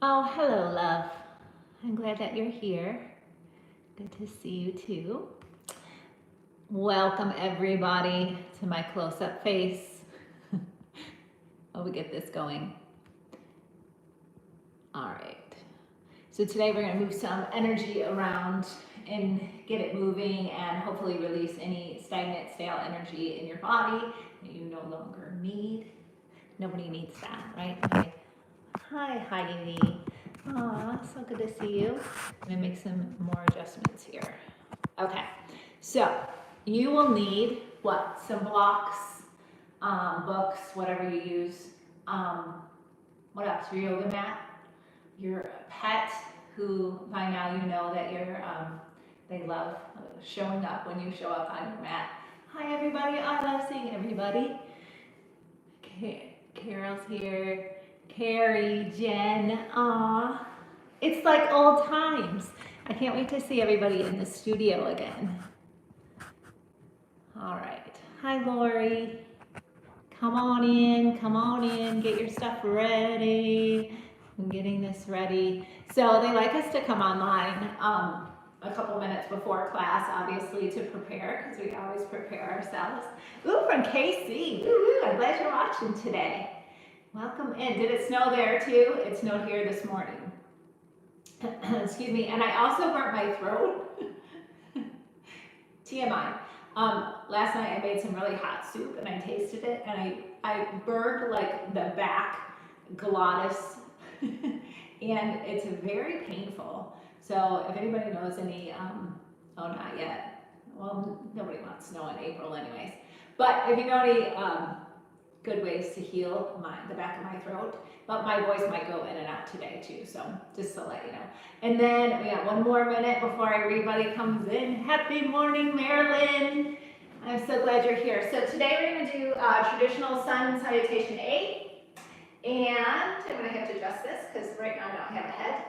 Oh, hello, love. I'm glad that you're here. Good to see you too. Welcome, everybody, to my close-up face. While we get this going. All right. So today we're going to move some energy around and get it moving and hopefully release any stagnant, stale energy in your body that you no longer need. Nobody needs that, right? Okay. Hi, Heidi. Aw, so good to see you. I'm gonna make some more adjustments here. Okay, so you will need what? Some blocks, books, whatever you use. What else? Your yoga mat, your pet, who by now you know that they love showing up when you show up on your mat. Hi, everybody. I love seeing everybody. Carol's here. Carrie, Jen, aw. It's like old times. I can't wait to see everybody in the studio again. All right. Hi, Lori. Come on in, get your stuff ready. I'm getting this ready. So they like us to come online a couple minutes before class, obviously, to prepare, because we always prepare ourselves. Ooh, from KC. Ooh, I'm glad you're watching today. Welcome in. Did it snow there too? It snowed here this morning. Excuse me. And I also burnt my throat. TMI. Last night I made some really hot soup and I tasted it and I burned like the back glottis and it's very painful. So if anybody knows any, oh, not yet. Well, nobody wants snow in April anyways. But if you know any good ways to heal the back of my throat, but my voice might go in and out today too, so just to let you know. And then we got one more minute before everybody comes in. Happy morning, Marilyn. I'm so glad you're here. So today we're going to do traditional sun salutation A, and I'm going to have to adjust this because right now I don't have a head.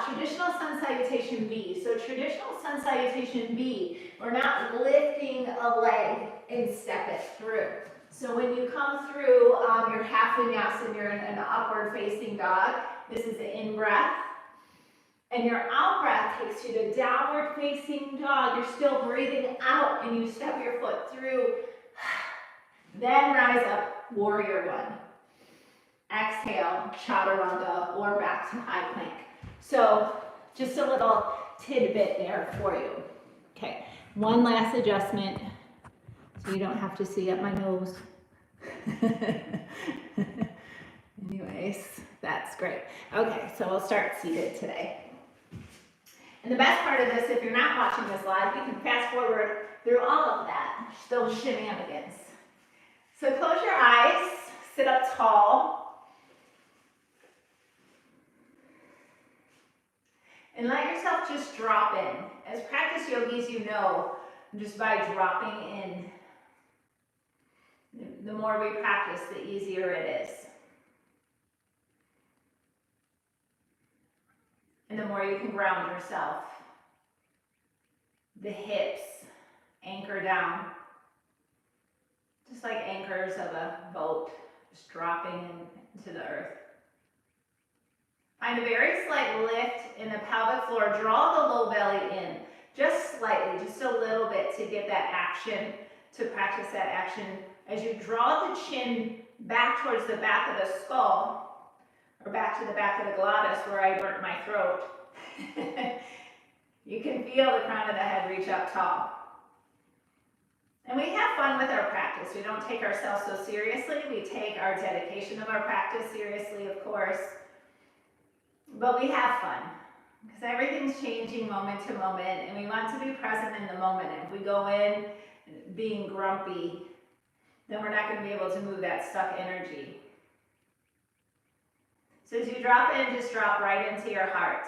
Traditional sun salutation B. So traditional sun salutation B, we're not lifting a leg and step it through. So when you come through your half vinyasa, you're in an upward facing dog. This is the in breath. And your out breath takes you to downward facing dog. You're still breathing out and you step your foot through. Then rise up, warrior one. Exhale, chaturanga, or back to high plank. So just a little tidbit there for you. Okay, one last adjustment so you don't have to see up my nose. Anyways, that's great. Okay, so we'll start seated today. And the best part of this, if you're not watching this live, you can fast forward through all of that, those shenanigans. So close your eyes, sit up tall, and let yourself just drop in. As practice yogis, you know, just by dropping in, the more we practice, the easier it is. And the more you can ground yourself. The hips anchor down, just like anchors of a boat, just dropping into the earth. Find a very slight lift in the pelvic floor. Draw the low belly in, just slightly, just a little bit to get that action, to practice that action. As you draw the chin back towards the back of the skull, or back to the back of the glottis where I burnt my throat, you can feel the crown of the head reach up tall. And we have fun with our practice. We don't take ourselves so seriously. We take our dedication of our practice seriously, of course. But we have fun because everything's changing moment to moment and we want to be present in the moment. If we go in being grumpy, then we're not going to be able to move that stuck energy. So as you drop in, just drop right into your heart.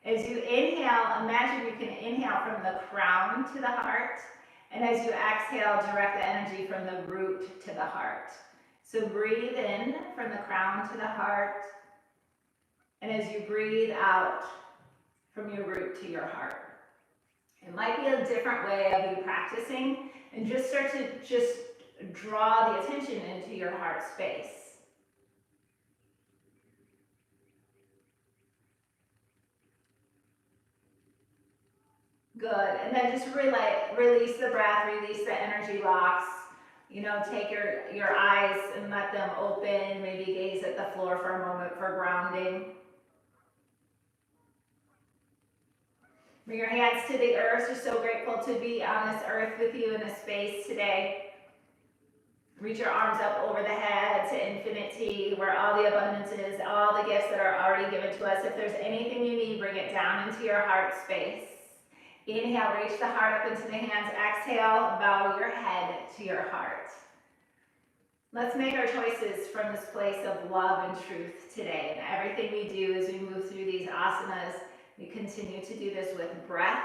As you inhale, imagine you can inhale from the crown to the heart. And as you exhale, direct the energy from the root to the heart. So breathe in from the crown to the heart. And as you breathe out from your root to your heart. It might be a different way of you practicing. And just start to just draw the attention into your heart space. Good. And then just release the breath, release the energy locks. You know, take your eyes and let them open. Maybe gaze at the floor for a moment for grounding. Bring your hands to the earth. Just so grateful to be on this earth with you in this space today. Reach your arms up over the head to infinity, where all the abundance is, all the gifts that are already given to us. If there's anything you need, bring it down into your heart space. Inhale, reach the heart up into the hands. Exhale, bow your head to your heart. Let's make our choices from this place of love and truth today. And everything we do as we move through these asanas, we continue to do this with breath,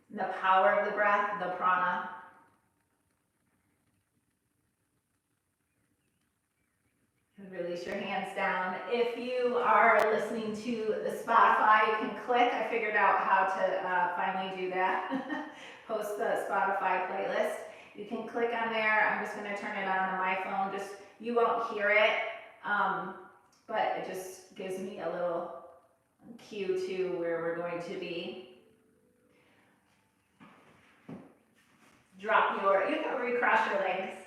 the power of the breath, the prana. And release your hands down. If you are listening to the Spotify, you can click. I figured out how to finally do that. Post the Spotify playlist. You can click on there. I'm just going to turn it on my phone. Just, you won't hear it, but it just gives me a little cue to where we're going to be. You can recross your legs.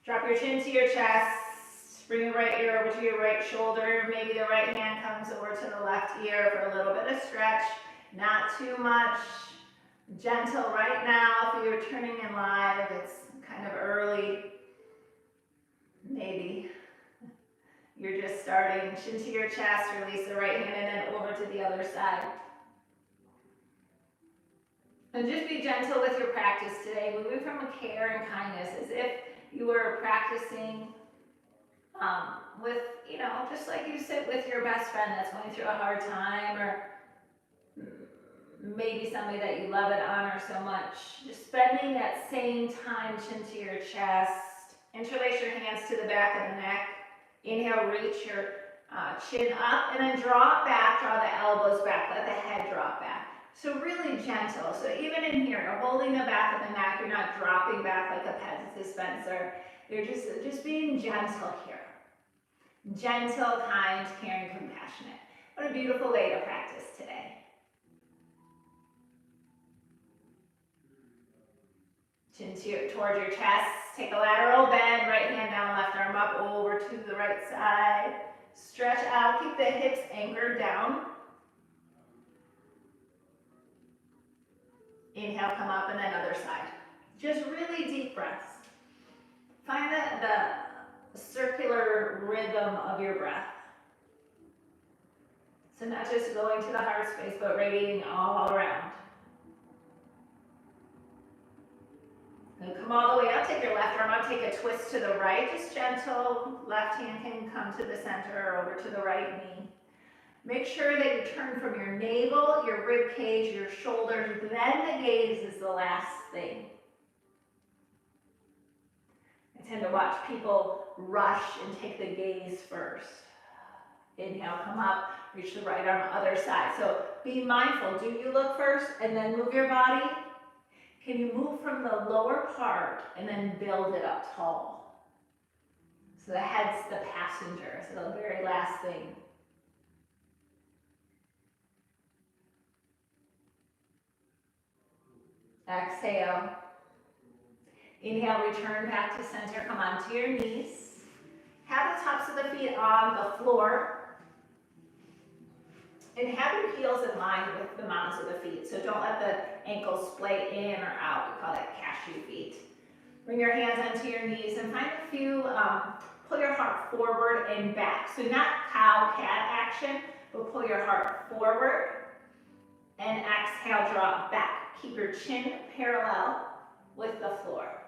Drop your chin to your chest. Bring your right ear over to your right shoulder. Maybe the right hand comes over to the left ear for a little bit of stretch. Not too much. Gentle right now. If you're turning in live, it's kind of early. Maybe you're just starting. Chin to your chest. Release the right hand and then over to the other side. And just be gentle with your practice today. Moving from care and kindness as if you were practicing with, you know, just like you sit with your best friend that's going through a hard time, or maybe somebody that you love and honor so much. Just spending that same time, chin to your chest. Interlace your hands to the back of the neck. Inhale, reach your chin up, and then draw it back, draw the elbows back, let the head drop back. So really gentle. So even in here, you're holding the back of the neck, you're not dropping back like a pet dispenser. You're just being gentle here. Gentle, kind, caring, compassionate. What a beautiful way to practice today. Chin towards your chest. Take a lateral bend, right hand down, left arm up, over to the right side. Stretch out, keep the hips anchored down. Inhale, come up, and then other side. Just really deep breaths. Find the circular rhythm of your breath. So not just going to the heart space, but radiating all around. And come all the way up, take your left arm up, take a twist to the right, just gentle. Left hand can come to the center or over to the right knee. Make sure that you turn from your navel, your rib cage, your shoulders, then the gaze is the last thing. I tend to watch people rush and take the gaze first. Inhale, come up, reach the right arm, other side. So be mindful. Do you look first and then move your body? Can you move from the lower part and then build it up tall? So the head's the passenger, so the very last thing. Exhale. Inhale, return back to center. Come onto your knees. Have the tops of the feet on the floor. And have your heels in line with the mounds of the feet. So don't let the ankles splay in or out. We call that cashew feet. Bring your hands onto your knees and find a few, pull your heart forward and back. So not cow-cat action, but pull your heart forward and exhale, drop back. Keep your chin parallel with the floor.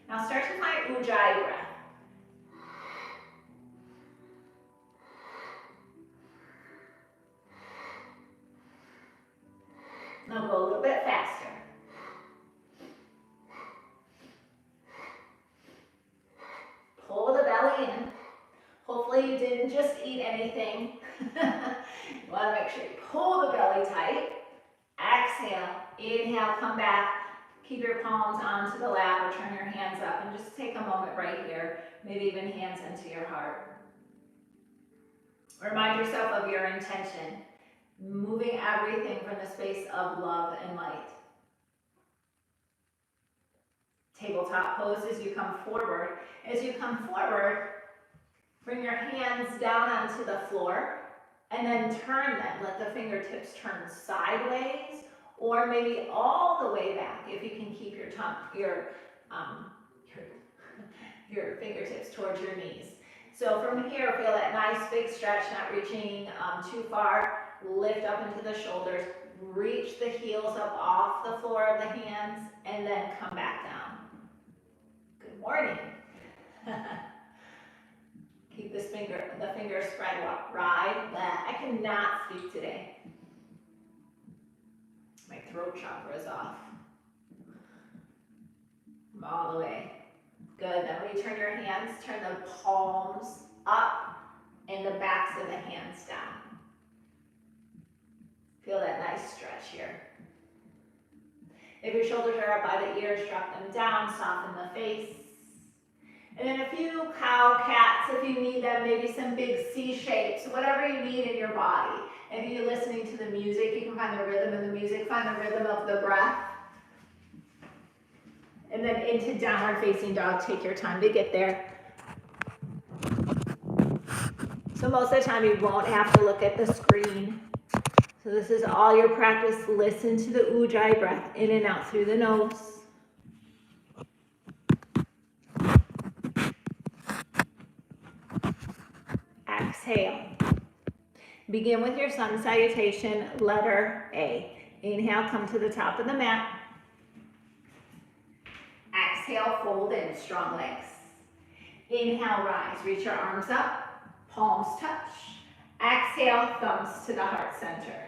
Now start to find Ujjayi breath. Now go a little bit faster. Pull the belly in. Hopefully you didn't just eat anything. You want to make sure you pull the belly tight. Exhale, inhale, come back. Keep your palms onto the lap or turn your hands up and just take a moment right here. Maybe even hands into your heart. Remind yourself of your intention. moving everything from the space of love and light. Tabletop pose as you come forward. As you come forward, bring your hands down onto the floor and then turn them. Let the fingertips turn sideways or maybe all the way back if you can keep your your fingertips towards your knees. So from here, feel that nice big stretch, not reaching too far. Lift up into the shoulders. Reach the heels up off the floor of the hands and then come back down. Good morning. Keep the finger spread wide. I cannot speak today. My throat chakra is off. All the way. Good. Then when you turn your hands, turn the palms up and the backs of the hands down. Feel that nice stretch here. If your shoulders are up by the ears, drop them down, soften the face. And then a few cow cats if you need them, maybe some big C shapes, whatever you need in your body. If you're listening to the music, you can find the rhythm in the music, find the rhythm of the breath. And then into downward facing dog, take your time to get there. So most of the time you won't have to look at the screen. So this is all your practice. Listen to the Ujjayi breath in and out through the nose. Exhale. Begin with your sun salutation, letter A. Inhale, come to the top of the mat. Exhale, fold in, strong legs. Inhale, rise, reach your arms up, palms touch. Exhale, thumbs to the heart center.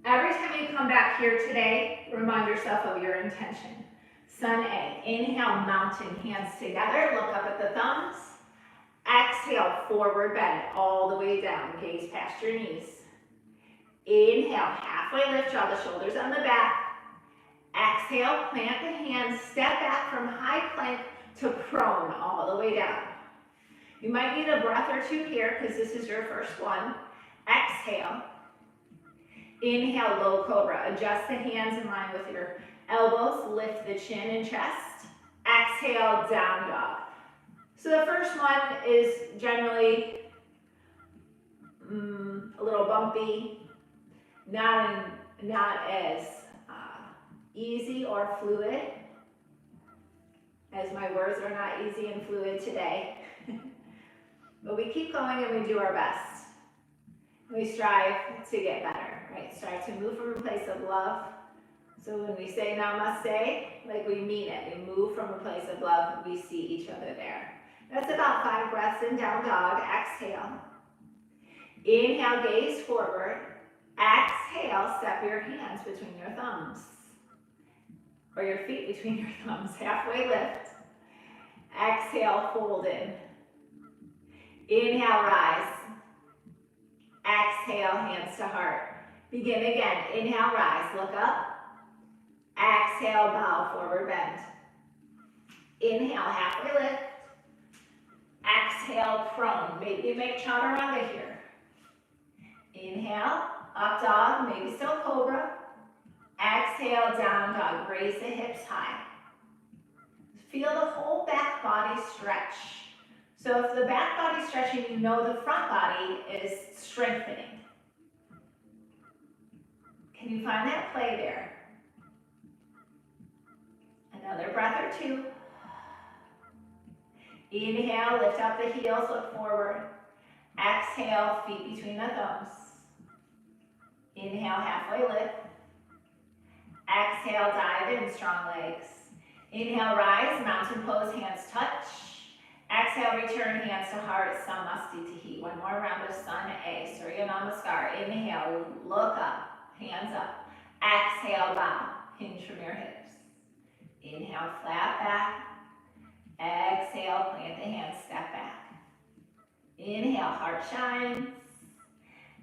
Every time you come back here today, remind yourself of your intention. Sun A. Inhale, mountain, hands together, look up at the thumbs. Exhale, forward bend, all the way down, gaze past your knees. Inhale, halfway lift, draw the shoulders on the back. Exhale, plant the hands, step back from high plank to prone, all the way down. You might need a breath or two here because this is your first one. Exhale. Inhale, low cobra. Adjust the hands in line with your elbows. Lift the chin and chest. Exhale, down dog. So the first one is generally a little bumpy, not as easy or fluid, as my words are not easy and fluid today. But we keep going and we do our best. We strive to get better, right? Strive to move from a place of love. So when we say namaste, like we mean it. We move from a place of love. We see each other there. That's about 5 breaths in down dog. Exhale. Inhale, gaze forward. Exhale, step your hands between your thumbs. Or your feet between your thumbs. Halfway lift. Exhale, fold in. Inhale, rise. Exhale, hands to heart. Begin again. Inhale, rise. Look up. Exhale, bow, forward bend. Inhale, halfway lift. Exhale, prone. Maybe you make chaturanga here. Inhale, up dog, maybe still cobra. Exhale, down dog. Raise the hips high. Feel the whole back body stretch. So if the back body is stretching, you know the front body is strengthening. Can you find that play there? Another breath or two. Inhale, lift up the heels, look forward. Exhale, feet between the thumbs. Inhale, halfway lift. Exhale, dive in, strong legs. Inhale, rise, mountain pose, hands touch. Exhale, return hands to heart, Samastitihi. One more round of Sun A, Surya Namaskar. Inhale, look up, hands up. Exhale, bow, hinge from your hips. Inhale, flat back. Exhale, plant the hands, step back. Inhale, heart shines.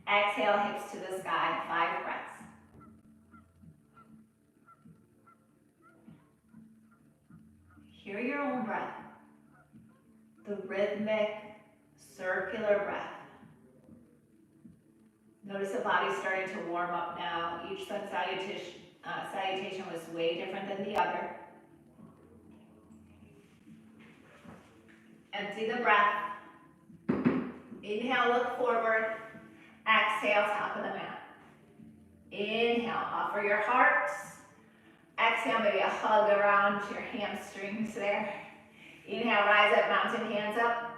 Exhale, hips to the sky, 5 breaths. Hear your own breath. The rhythmic, circular breath. Notice the body starting to warm up now. Each sun salutation was way different than the other. Empty the breath. Inhale, look forward. Exhale, top of the mat. Inhale, offer your heart. Exhale, maybe a hug around your hamstrings there. Inhale, rise up, mountain hands up.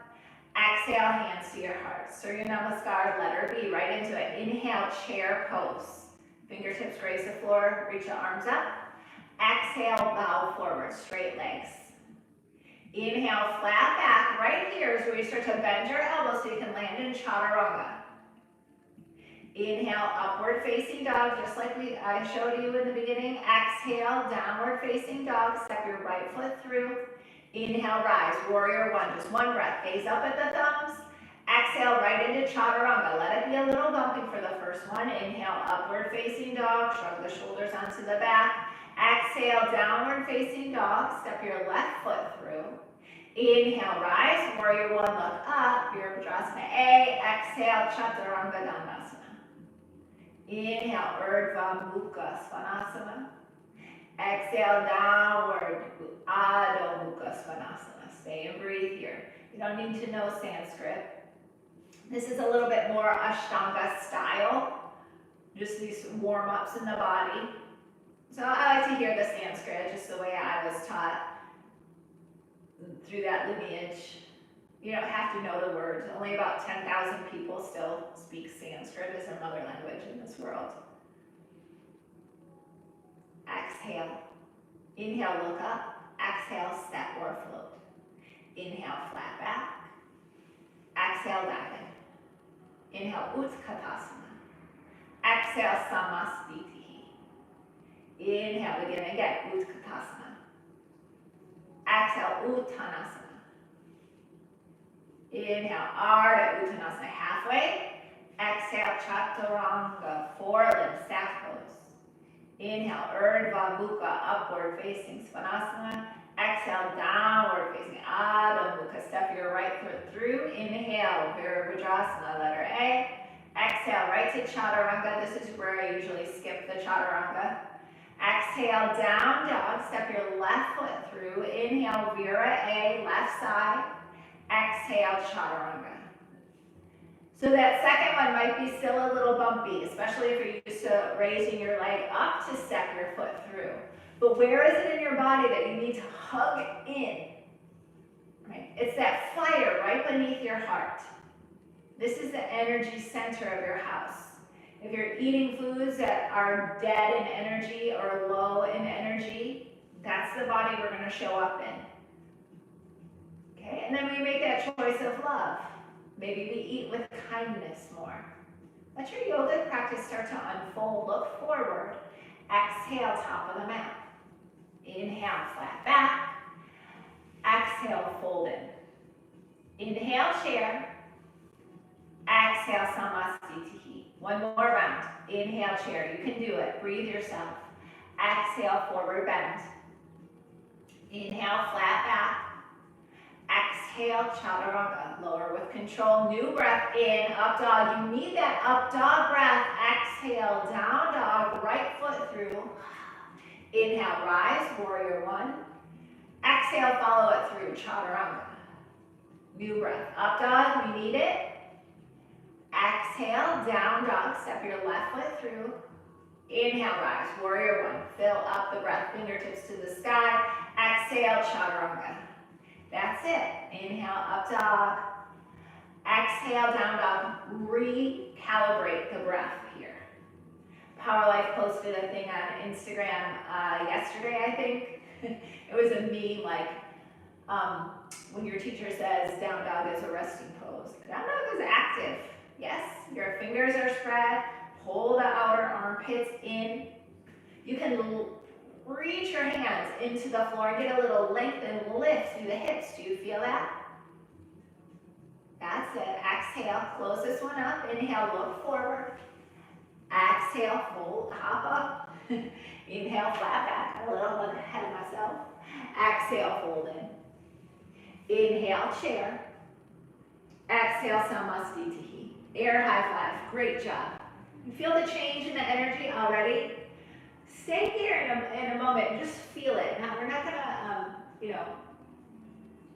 Exhale, hands to your heart. Surya Namaskar, letter B, right into it. Inhale, chair pose. Fingertips grace the floor, reach the arms up. Exhale, bow forward, straight legs. Inhale, flat back. Right here is where you start to bend your elbows so you can land in chaturanga. Inhale, upward facing dog, just like I showed you in the beginning. Exhale, downward facing dog. Step your right foot through. Inhale, rise, warrior one. Just one breath. Gaze up at the thumbs. Exhale, right into chaturanga. Let it be a little bumpy for the first one. Inhale, upward facing dog. Shrug the shoulders onto the back. Exhale, downward facing dog. Step your left foot through. Inhale, rise, warrior one, look up. Virabhadrasana A. Exhale, chaturanga dandasana. Inhale, Urdhva Mukha Svanasana. Exhale, downward Adho Mukha Svanasana. Stay and breathe here. You don't need to know Sanskrit. This is a little bit more Ashtanga style. Just these warm-ups in the body. So I like to hear the Sanskrit just the way I was taught through that lineage. You don't have to know the words. Only about 10,000 people still speak Sanskrit as their mother language in this world. Exhale. Inhale, look up. Exhale, step or float. Inhale, flat back. Exhale, dive in. Inhale, Utkatasana. Exhale, Samasthiti. Inhale, begin again, Utkatasana. Exhale, Uttanasana. Inhale, Ardha Uttanasana, halfway. Exhale, Chaturanga, four-limb staff pose. Inhale, Urdhva Mukha, upward facing Svanasana. Exhale, downward facing Adho Mukha. Step your right foot through. Inhale, Virabhadrasana, letter A. Exhale, right to Chaturanga. This is where I usually skip the Chaturanga. Exhale, down dog. Step your left foot through. Inhale, Vira A, left side. Exhale, chaturanga. So that second one might be still a little bumpy, especially if you're used to raising your leg up to step your foot through. But where is it in your body that you need to hug in? Right? It's that fire right beneath your heart. This is the energy center of your house. If you're eating foods that are dead in energy or low in energy, that's the body we're going to show up in. Okay, and then we make that choice of love. Maybe we eat with kindness more. Let your yoga practice start to unfold. Look forward. Exhale, top of the mat. Inhale, flat back. Exhale, fold in. Inhale, chair. Exhale, Samasthiti. One more round. Inhale, chair. You can do it. Breathe yourself. Exhale, forward bend. Inhale, flat back. Exhale, chaturanga. Lower with control. New breath in, up dog. You need that up dog breath. Exhale, down dog. Right foot through. Inhale, rise, warrior one. Exhale, follow it through, chaturanga. New breath. Up dog, we need it. Exhale, down dog. Step your left foot through. Inhale, rise, warrior one. Fill up the breath, fingertips to the sky. Exhale, chaturanga. That's it. Inhale, up dog. Exhale, down dog. Recalibrate the breath here. Power Life posted a thing on Instagram yesterday, I think. It was a meme like when your teacher says down dog is a resting pose. Down dog is active. Yes, your fingers are spread. Pull the outer armpits in. You can reach your hands into the floor and get a little length and lift through the hips. Do you feel that? That's it. Exhale, close this one up. Inhale, look forward. Exhale, fold, hop up. Inhale, flat back. A little bit ahead of myself. Exhale, fold in. Inhale, chair. Exhale, Samasthiti. Air high five. Great job. You feel the change in the energy already? Stay here in a moment, just feel it. Now, we're not gonna,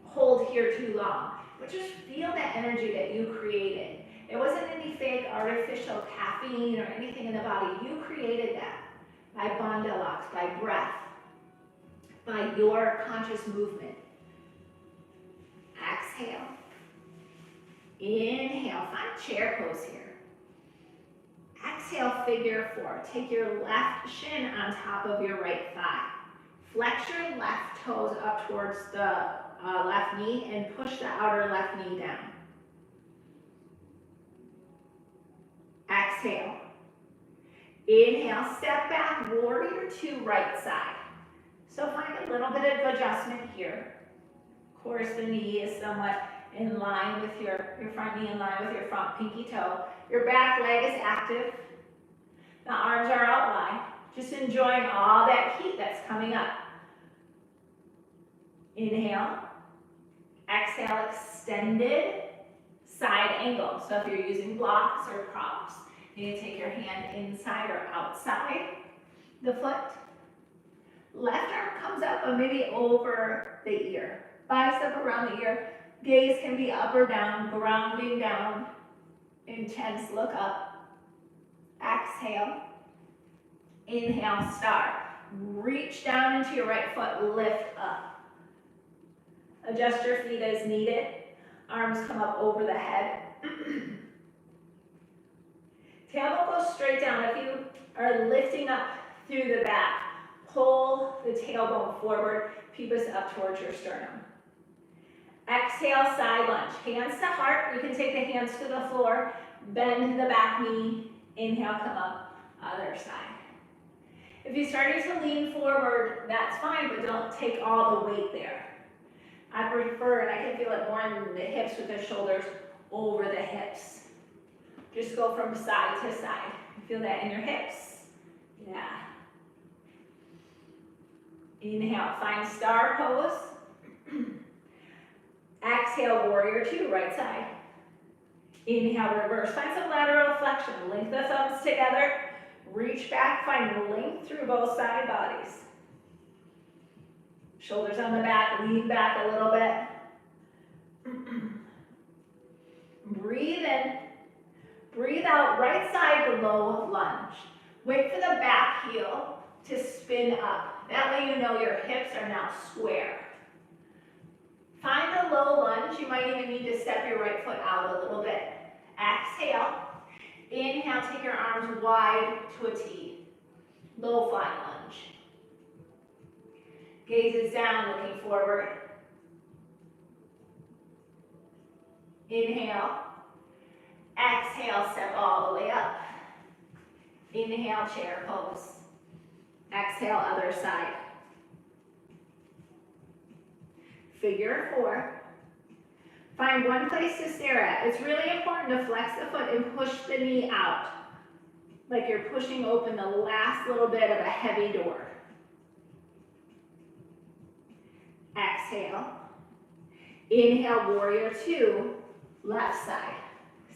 hold here too long, but just feel that energy that you created. It wasn't any fake artificial caffeine or anything in the body. You created that by Bandhalaks, by breath, by your conscious movement. Exhale. Inhale, find chair pose here. Exhale, figure four. Take your left shin on top of your right thigh. Flex your left toes up towards the left knee and push the outer left knee down. Exhale. Inhale, step back, warrior two, right side. So find a little bit of adjustment here. Of course, the knee is somewhat in line with your front knee, in line with your front pinky toe. Your back leg is active. The arms are out wide. Just enjoying all that heat that's coming up. Inhale. Exhale, extended side angle. So if you're using blocks or props, you need to take your hand inside or outside the foot. Left arm comes up, but maybe over the ear. Bicep around the ear. Gaze can be up or down, grounding down. Intense look up. Exhale. Inhale, star. Reach down into your right foot, lift up. Adjust your feet as needed. Arms come up over the head. Tailbone goes straight down. If you are lifting up through the back, pull the tailbone forward, pubic up towards your sternum. Exhale, side lunge. Hands to heart. You can take the hands to the floor. Bend the back knee. Inhale, come up. Other side. If you're starting to lean forward, that's fine, but don't take all the weight there. I prefer, and I can feel it more in the hips with the shoulders over the hips. Just go from side to side. Feel that in your hips. Yeah. Inhale, find star pose. Exhale, warrior two, right side. Inhale, reverse. Find some lateral flexion. Link the thumbs together. Reach back, find length through both side bodies. Shoulders on the back, lean back a little bit. Breathe in. Breathe out, right side low lunge. Wait for the back heel to spin up. That way you know your hips are now square. Find the low lunge. You might even need to step your right foot out a little bit. Exhale. Inhale, take your arms wide to a T. Low fly lunge. Gaze is down, looking forward. Inhale. Exhale, step all the way up. Inhale, chair pose. Exhale, other side. Figure four. Find one place to stare at. It's really important to flex the foot and push the knee out. Like you're pushing open the last little bit of a heavy door. Exhale. Inhale, warrior two, left side.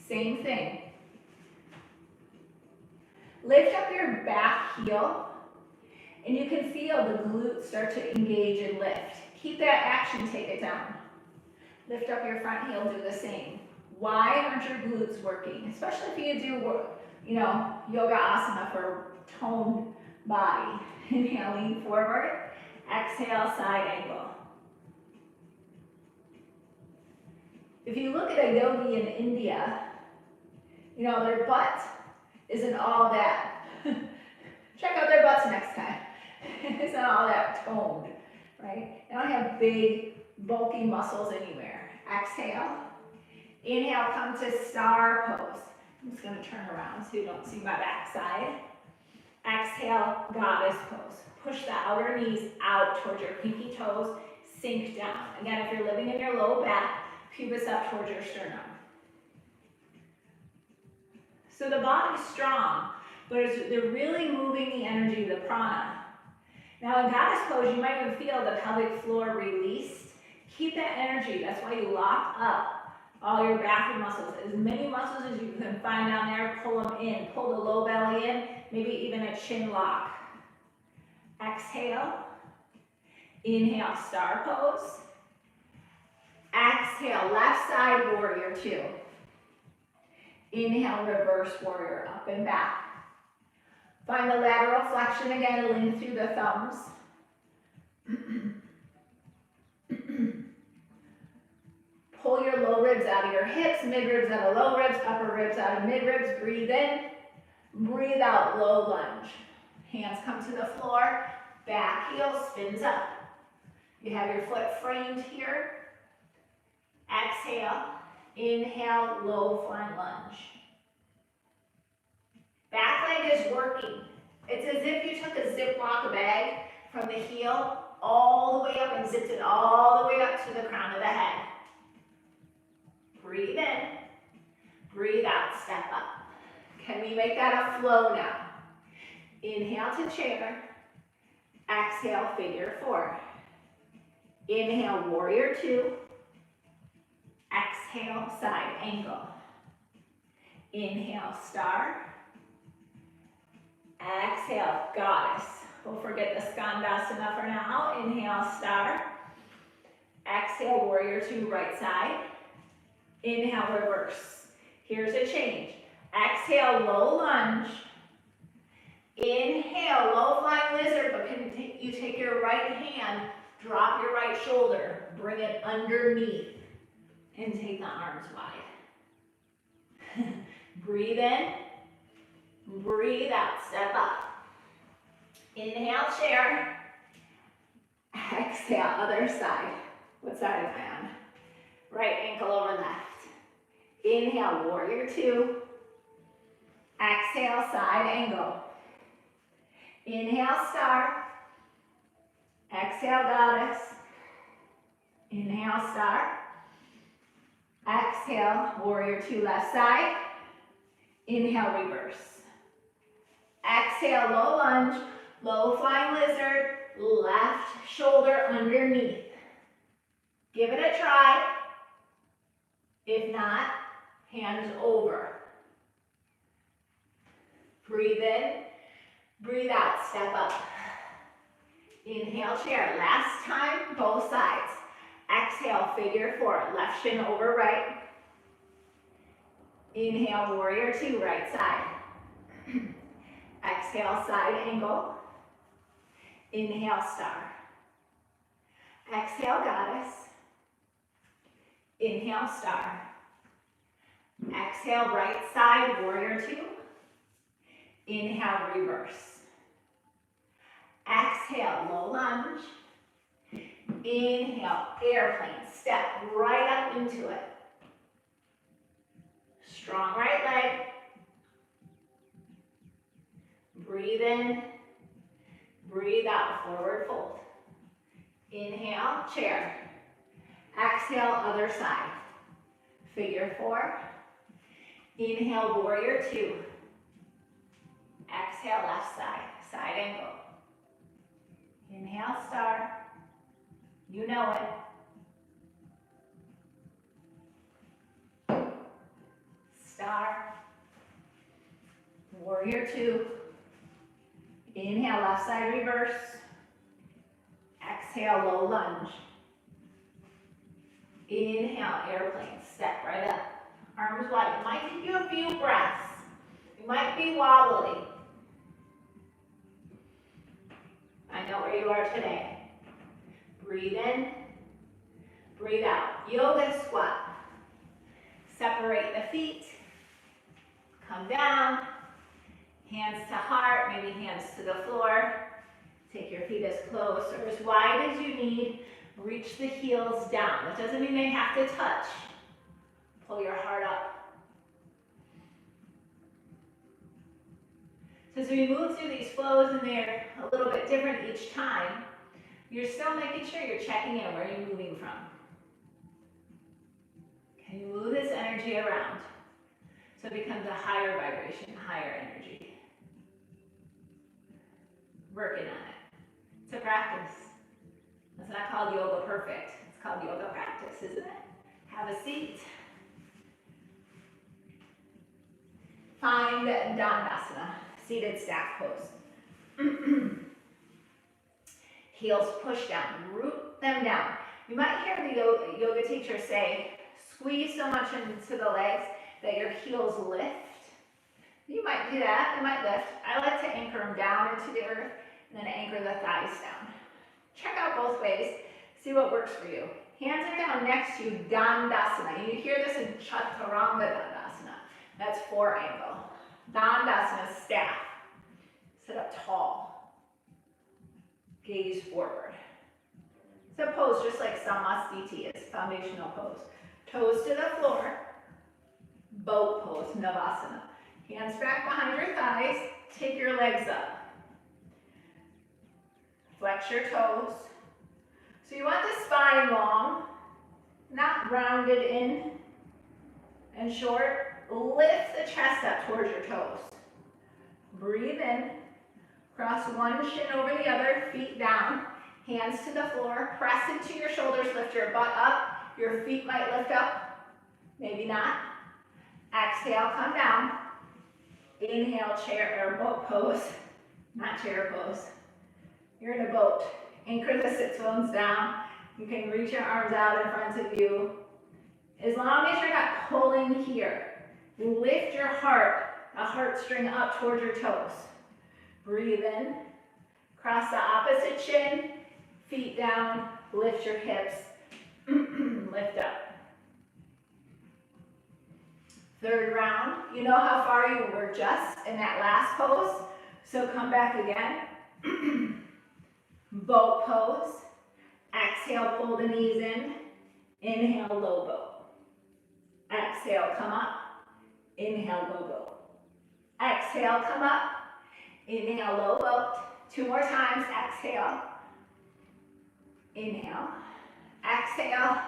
Same thing. Lift up your back heel, and you can feel the glutes start to engage and lift. Keep that action, take it down. Lift up your front heel, do the same. Why aren't your glutes working? Especially if you do, yoga asana for toned body. Inhale, lean forward. Exhale, side angle. If you look at a yogi in India, their butt isn't all that. Check out their butts next time. It isn't all that toned, right? They don't have big, bulky muscles anywhere. Exhale. Inhale, come to star pose. I'm just going to turn around so you don't see my backside. Exhale, goddess pose. Push the outer knees out towards your pinky toes. Sink down. Again, if you're living in your low back, pubis up towards your sternum. So the body's strong, but they're really moving the energy, the prana. Now in goddess pose, you might even feel the pelvic floor released. Keep that energy. That's why you lock up all your bathroom muscles, as many muscles as you can find down there, pull them in, pull the low belly in, maybe even a chin lock. Exhale, inhale, star pose. Exhale, left side, warrior two. Inhale, reverse warrior, up and back. Find the lateral flexion again, lean through the thumbs. Pull your low ribs out of your hips, mid ribs out of low ribs, upper ribs out of mid ribs. Breathe in, breathe out, low lunge. Hands come to the floor, back heel spins up. You have your foot framed here. Exhale, inhale, low flying lunge. Back leg is working. It's as if you took a Ziploc bag from the heel all the way up and zipped it all the way up to the crown of the head. Breathe in, breathe out, step up. Can we make that a flow now? Inhale to chair, exhale, figure four. Inhale, warrior two. Exhale, side angle. Inhale, star. Exhale, goddess. We'll forget the Skandasana for now. Inhale, star. Exhale, warrior two, right side. Inhale, reverse. Here's a change. Exhale, low lunge. Inhale, low flying lizard, but can you take your right hand, drop your right shoulder, bring it underneath, and take the arms wide. Breathe in, breathe out, step up. Inhale, chair. Exhale, other side. What side am I on? Right ankle over left. Inhale, warrior two. Exhale, side angle. Inhale, star. Exhale, goddess. Inhale, star. Exhale, warrior two, left side. Inhale, reverse. Exhale, low lunge, low flying lizard, left shoulder underneath. Give it a try. If not, hands over. Breathe in, breathe out, step up. Inhale, chair. Last time, both sides. Exhale, figure four, left shin over right. Inhale, warrior two, right side. Exhale, side angle. Inhale, star. Exhale, goddess. Inhale, star. Exhale, right side, warrior two. Inhale, reverse. Exhale, low lunge. Inhale, airplane, step right up into it. Strong right leg. Breathe in, breathe out, forward fold. Inhale, chair. Exhale, other side. Figure four. Inhale, warrior two. Exhale, left side, side angle. Inhale, star. You know it. Star. Warrior two. Inhale, left side, reverse. Exhale, low lunge. Inhale, airplane, step right up. Arms wide. It might take you a few breaths. You might be wobbly. I know where you are today. Breathe in, breathe out. Yoga squat. Separate the feet. Come down. Hands to heart, maybe hands to the floor. Take your feet as close or as wide as you need. Reach the heels down. That doesn't mean they have to touch. Pull your heart up. So as we move through these flows, and they're a little bit different each time, you're still making sure you're checking in where you're moving from. Can you move this energy around so it becomes a higher vibration, higher energy? Working on it. It's a practice. It's not called yoga perfect. It's called yoga practice, isn't it? Have a seat. Reclined Dandasana, seated staff pose. Heels push down, root them down. You might hear the yoga teacher say, squeeze so much into the legs that your heels lift. You might do that, they might lift. I like to anchor them down into the earth and then anchor the thighs down. Check out both ways, see what works for you. Hands are down next to Dandasana. You hear this in Chaturanga Dandasana. That's 4-angle. Dandasana, staff. Sit up tall. Gaze forward. It's a pose just like Samasthiti is, foundational pose. Toes to the floor. Boat pose, Navasana. Hands back behind your thighs. Take your legs up. Flex your toes. So you want the spine long, not rounded in and short. Lift the chest up towards your toes. Breathe in. Cross one shin over the other, feet down. Hands to the floor. Press into your shoulders. Lift your butt up. Your feet might lift up. Maybe not. Exhale, come down. Inhale, chair or boat pose. Not chair pose. You're in a boat. Anchor the sits bones down. You can reach your arms out in front of you. As long as you're not pulling here, lift your heart, a heartstring up towards your toes. Breathe in. Cross the opposite shin. Feet down. Lift your hips. Lift up. Third round. You know how far you were just in that last pose, so come back again. Boat pose. Exhale, pull the knees in. Inhale, low boat. Exhale, come up. Inhale, low boat. Exhale, come up. Inhale, low boat. 2 more times. Exhale. Inhale. Exhale.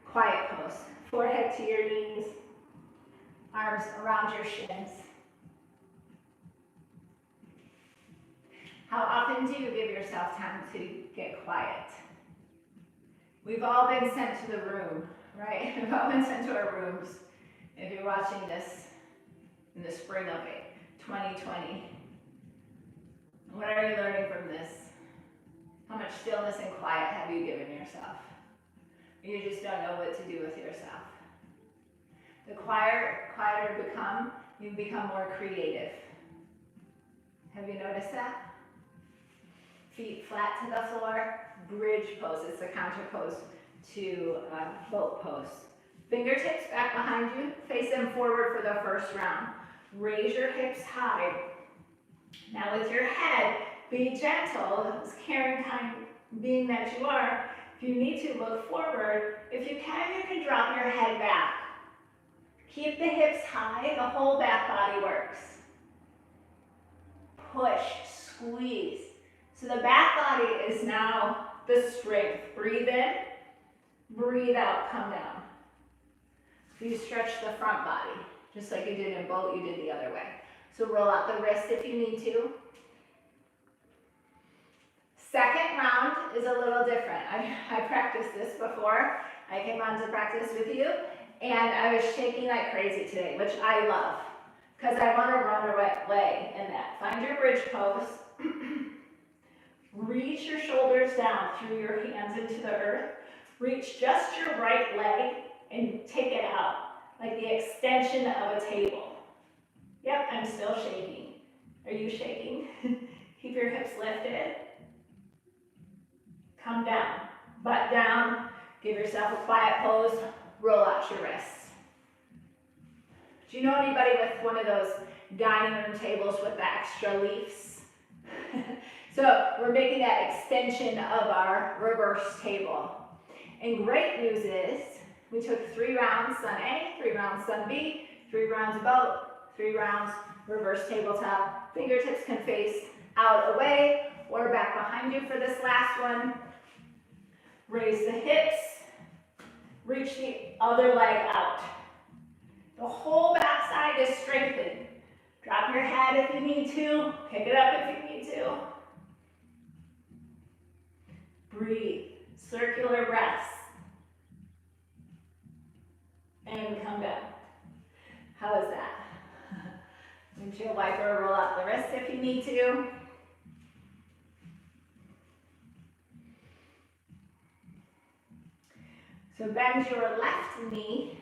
Quiet pose. Forehead to your knees. Arms around your shins. How often do you give yourself time to get quiet? We've all been sent to the room, right? We've all been sent to our rooms. If you're watching this in the spring of 2020, what are you learning from this? How much stillness and quiet have you given yourself? You just don't know what to do with yourself. The quieter you become more creative. Have you noticed that? Feet flat to the floor, bridge pose. It's the counter pose to boat pose. Fingertips back behind you, face them forward for the first round. Raise your hips high. Now with your head, be gentle, as caring kind being that you are. If you need to, look forward. If you can drop your head back. Keep the hips high, the whole back body works. Push, squeeze. So the back body is now the strength. Breathe in, breathe out, come down. You stretch the front body, just like you did in boat, you did the other way. So roll out the wrist if you need to. Second round is a little different. I practiced this before. I came on to practice with you, and I was shaking like crazy today, which I love, because I want to run away in that. Find your bridge pose. Reach your shoulders down through your hands into the earth. Reach just your right leg and take it out, like the extension of a table. Yep, I'm still shaking. Are you shaking? Keep your hips lifted. Come down, butt down. Give yourself a quiet pose. Roll out your wrists. Do you know anybody with one of those dining room tables with the extra leaves? So we're making that extension of our reverse table. And great news is we took 3 rounds sun A, 3 rounds sun B, 3 rounds boat, 3 rounds reverse tabletop. Fingertips can face out away or back behind you for this last one. Raise the hips. Reach the other leg out. The whole back side is strengthened. Drop your head if you need to. Pick it up if you need to. Breathe. Circular breaths. And come down. How is that? Windshield wiper, roll out the wrist if you need to. So bend your left knee,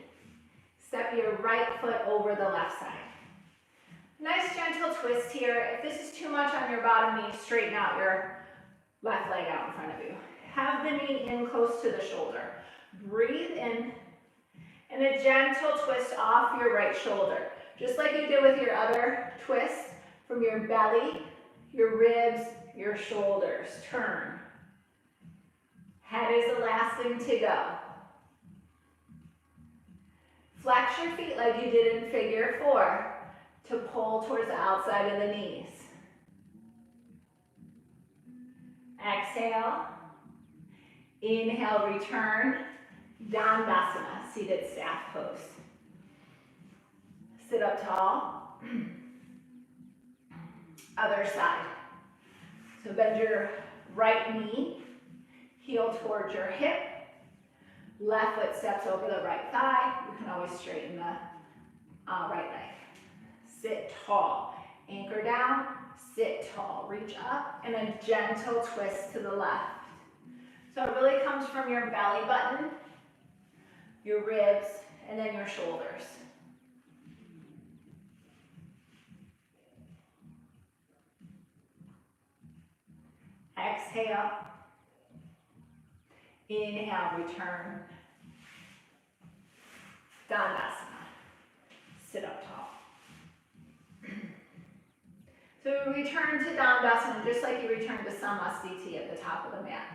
step your right foot over the left side. Nice gentle twist here. If this is too much on your bottom knee, straighten out your left leg out in front of you. Have the knee in close to the shoulder. Breathe in, and a gentle twist off your right shoulder. Just like you did with your other twist, from your belly, your ribs, your shoulders. Turn. Head is the last thing to go. Flex your feet like you did in figure 4 to pull towards the outside of the knees. Exhale. Inhale, return. Dandasana, seated staff pose. Sit up tall. Other side. So bend your right knee, heel towards your hip. Left foot steps over the right thigh. You can always straighten the right leg. Sit tall. Anchor down. Sit tall. Reach up. And a gentle twist to the left. So it really comes from your belly button, your ribs, and then your shoulders. Exhale. Inhale, return. Dandasana. Sit up tall. So return to Dandasana just like you return to Samasthiti at the top of the mat.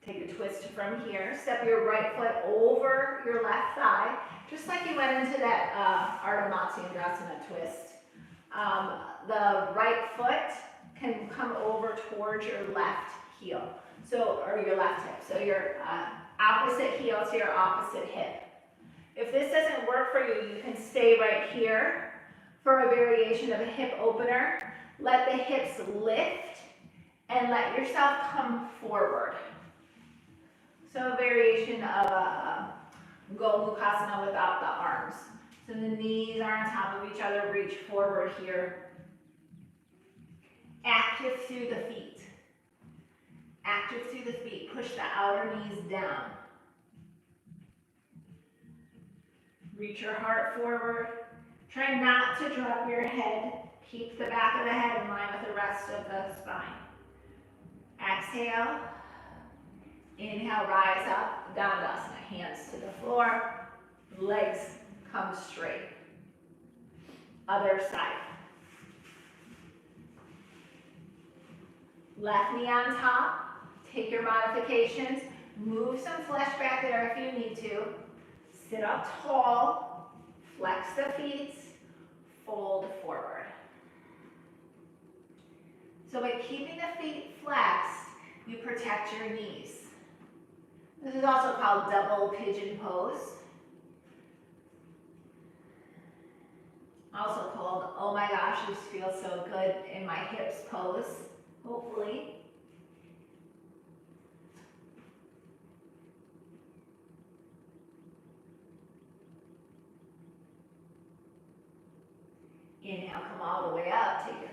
Take a twist from here. Step your right foot over your left thigh, just like you went into that Ardha Matsyendrasana twist. The right foot can come over towards your left heel, or your left hip. So your opposite heel to your opposite hip. If this doesn't work for you, you can stay right here for a variation of a hip opener. Let the hips lift and let yourself come forward. So a variation of a Gomukhasana without the arms. So the knees are on top of each other, reach forward here. Active through the feet. Active through the feet. Push the outer knees down. Reach your heart forward. Try not to drop your head. Keep the back of the head in line with the rest of the spine. Exhale. Inhale, rise up. Dandasana. Hands to the floor. Legs come straight. Other side. Left knee on top. Take your modifications. Move some flesh back there if you need to. Sit up tall. Flex the feet. Fold forward. So by keeping the feet flexed, you protect your knees. This is also called double pigeon pose. Also called, oh my gosh, this feels so good in my hips pose, hopefully. Inhale, come all the way up, take your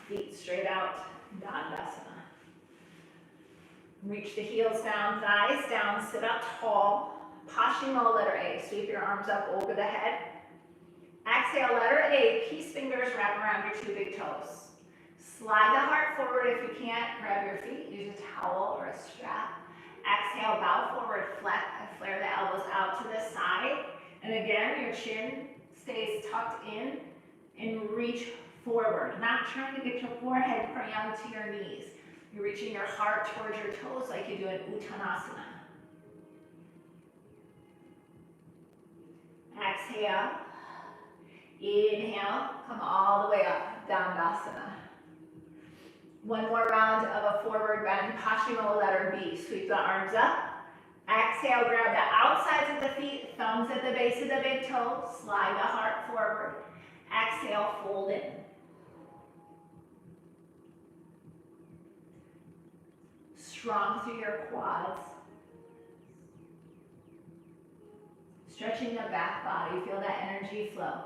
feet straight out, Dandasana. Reach the heels down, thighs down, sit up tall. Paschimottanasana, letter A. Sweep your arms up over the head. Exhale, letter A. Peace fingers wrap around your 2 big toes. Slide the heart forward if you can't. Grab your feet. Use a towel or a strap. Exhale, bow forward. Flare the elbows out to the side. And again, your chin stays tucked in and reach forward. Not trying to get your forehead crammed to your knees. You're reaching your heart towards your toes like you do in Uttanasana. Exhale. Inhale. Come all the way up. Dandasana. One more round of a forward bend. Paschimottanasana, letter B. Sweep the arms up. Exhale. Grab the outsides of the feet. Thumbs at the base of the big toe. Slide the heart forward. Exhale. Fold in. Strong through your quads. Stretching the back body, feel that energy flow.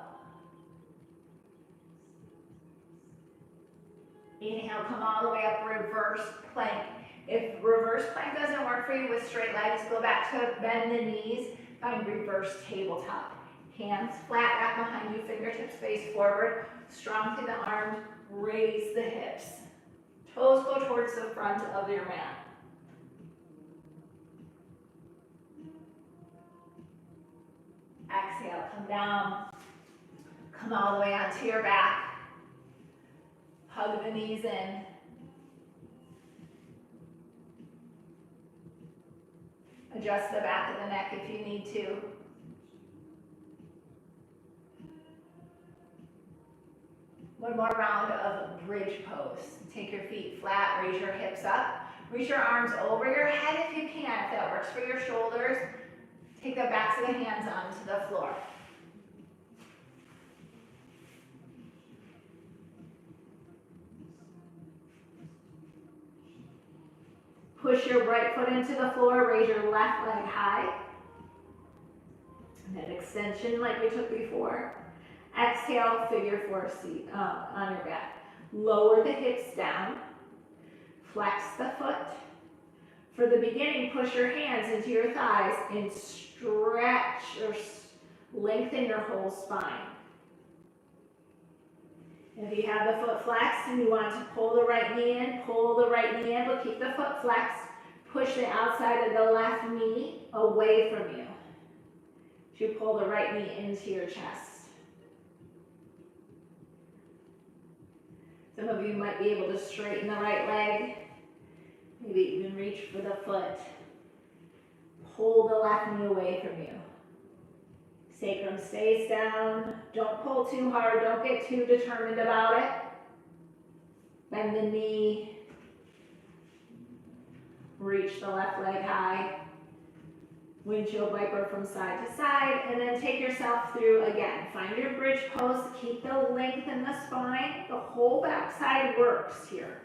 Inhale, come all the way up, reverse plank. If reverse plank doesn't work for you with straight legs, go back to bend the knees, find reverse tabletop. Hands flat back behind you, fingertips face forward, strong through the arms, raise the hips. Toes go towards the front of your mat. Exhale, come down, come all the way onto your back. Hug the knees in. Adjust the back of the neck if you need to. One more round of bridge pose. Take your feet flat, raise your hips up. Reach your arms over your head if you can. If that works for your shoulders, take the backs of the hands onto the floor. Push your right foot into the floor, raise your left leg high. That extension like we took before. Exhale, figure four seat on your back. Lower the hips down. Flex the foot. For the beginning, push your hands into your thighs and stretch or lengthen your whole spine. If you have the foot flexed and you want to pull the right knee in, pull the right knee in, but keep the foot flexed. Push the outside of the left knee away from you. You pull the right knee into your chest. Some of you might be able to straighten the right leg. Maybe even reach for the foot. Pull the left knee away from you. Sacrum stays down. Don't pull too hard. Don't get too determined about it. Bend the knee. Reach the left leg high. Windshield wiper from side to side, and then take yourself through again. Find your bridge pose. Keep the length in the spine. The whole back side works here.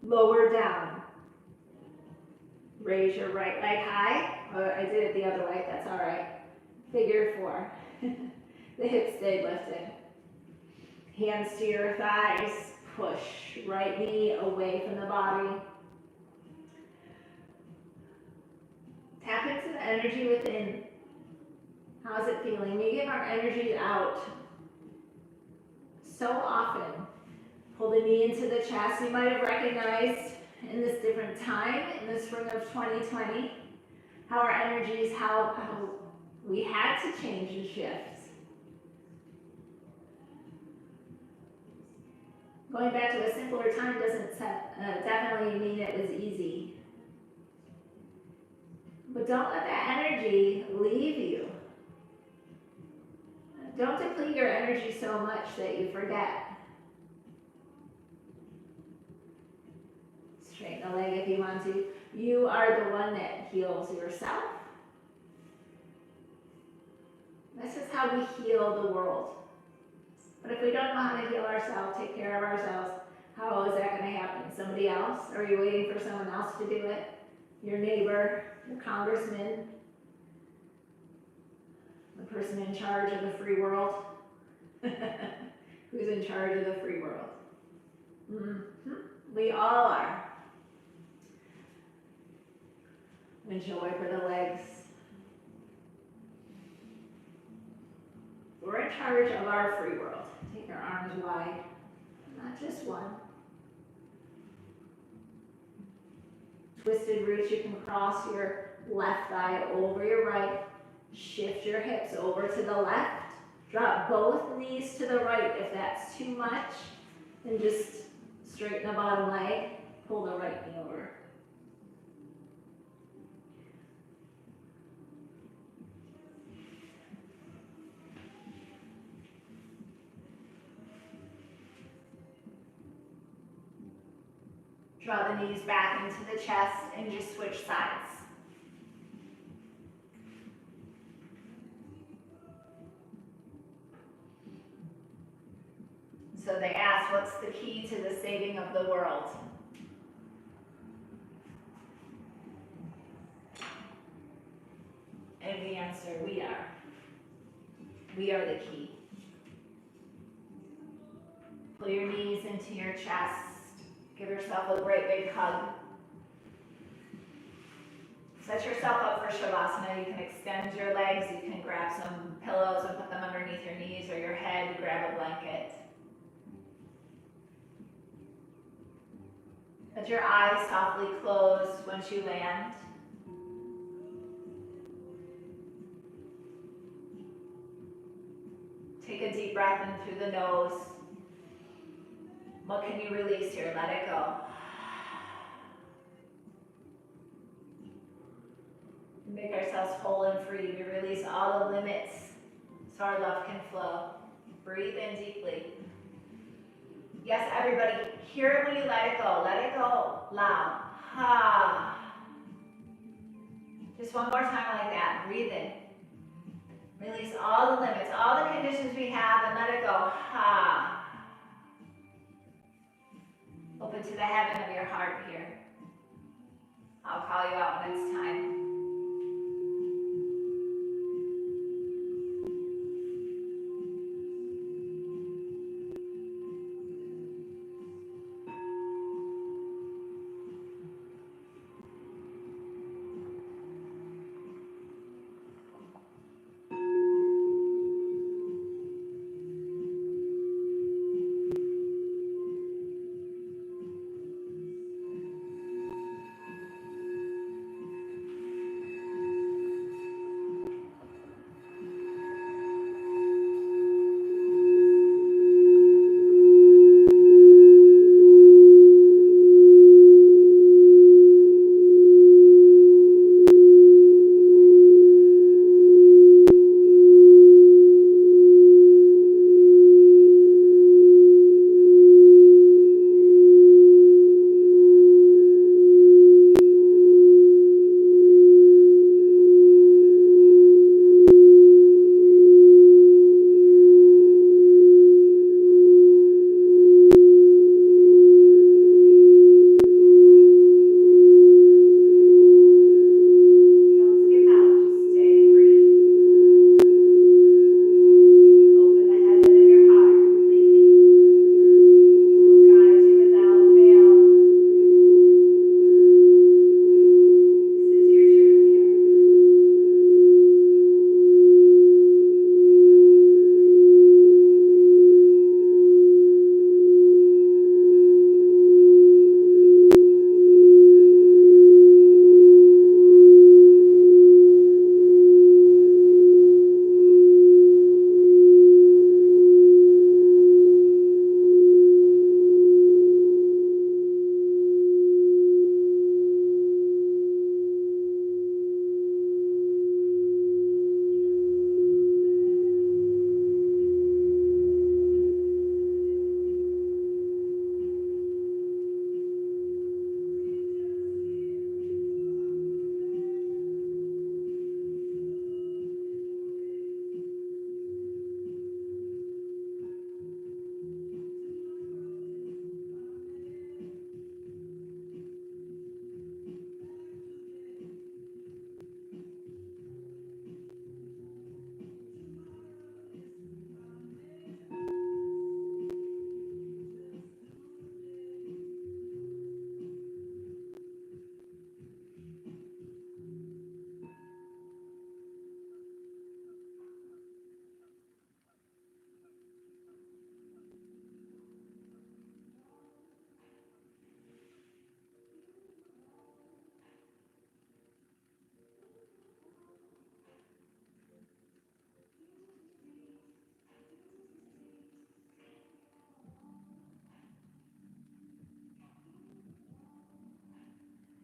Lower down. Raise your right leg high. Oh, I did it the other way. That's all right. Figure four. The hips stayed lifted. Hands to your thighs. Push right knee away from the body. Tap into the energy within. How's it feeling? We give our energy out so often. Pull the knee into the chest. You might have recognized in this different time, in the spring of 2020, how our energies, how we had to change and shift. Going back to a simpler time doesn't definitely mean it was easy. But don't let that energy leave you. Don't deplete your energy so much that you forget. Straighten the leg if you want to. You are the one that heals yourself. This is how we heal the world. But if we don't know how to heal ourselves, take care of ourselves, how is that going to happen? Somebody else? Are you waiting for someone else to do it? Your neighbor, your congressman, the person in charge of the free world? Who's in charge of the free world? We all are. Windshield wiper the legs. We're in charge of our free world. Take our arms wide, not just one. Twisted roots, you can cross your left thigh over your right. Shift your hips over to the left. Drop both knees to the right if that's too much. And just straighten the bottom leg. Pull the right knee over. Draw the knees back into the chest and just switch sides. So they asked, what's the key to the saving of the world? is the answer. We are. We are the key. Pull your knees into your chest. Give yourself a great big hug. Set yourself up for Shavasana. You can extend your legs. You can grab some pillows and put them underneath your knees or your head. Grab a blanket. Let your eyes softly close once you land. Take a deep breath in through the nose. What can you release here? Let it go. We make ourselves whole and free. We release all the limits so our love can flow. Breathe in deeply. Yes, everybody, hear it when you let it go. Let it go loud. Ha. Just one more time like that. Breathe in. Release all the limits, all the conditions we have, and let it go. Ha. Open to the heaven of your heart here. I'll call you out when it's time.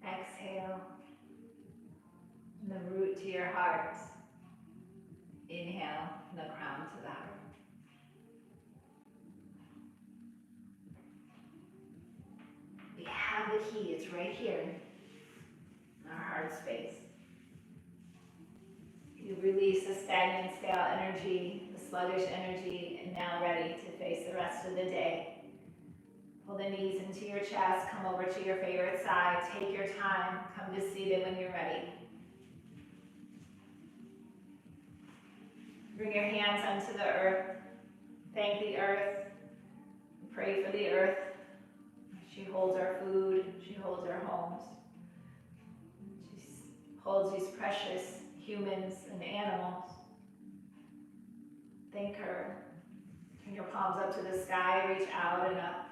Exhale, the root to your heart. Inhale, the crown to the heart. We have the key, it's right here in our heart space. You release the stagnant, stale energy, the sluggish energy, and now ready to face the rest of the day. Pull the knees into your chest, come over to your favorite side, take your time, come to seated when you're ready. Bring your hands onto the earth. Thank the earth. Pray for the earth. She holds our food. She holds our homes. She holds these precious humans and animals. Thank her. Turn your palms up to the sky. Reach out and up.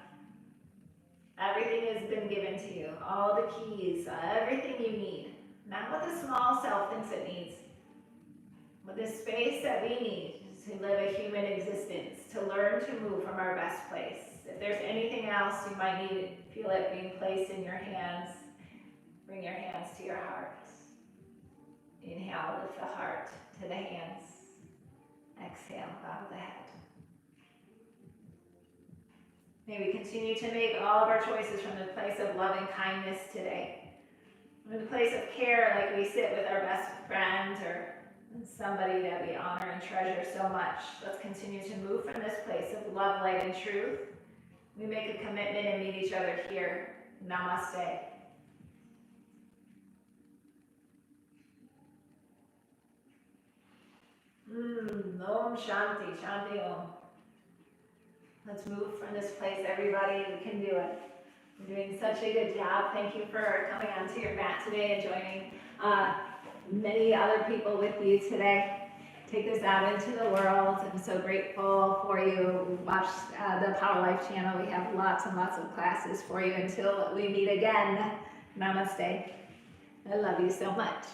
Everything has been given to you. All the keys, everything you need. Not what the small self thinks it needs, but the space that we need to live a human existence, to learn to move from our best place. If there's anything else you might need, feel it being placed in your hands, bring your hands to your heart. Inhale, lift the heart to the hands. Exhale, bow the head. May we continue to make all of our choices from the place of loving kindness today. From the place of care, like we sit with our best friend or somebody that we honor and treasure so much. Let's continue to move from this place of love, light, and truth. We make a commitment and meet each other here. Namaste. Om Shanti, Shanti Om. Let's move from this place, everybody. We can do it. You're doing such a good job. Thank you for coming onto your mat today and joining many other people with you today. Take this out into the world. I'm so grateful for you. Watch the Power Life channel. We have lots and lots of classes for you until we meet again. Namaste. I love you so much.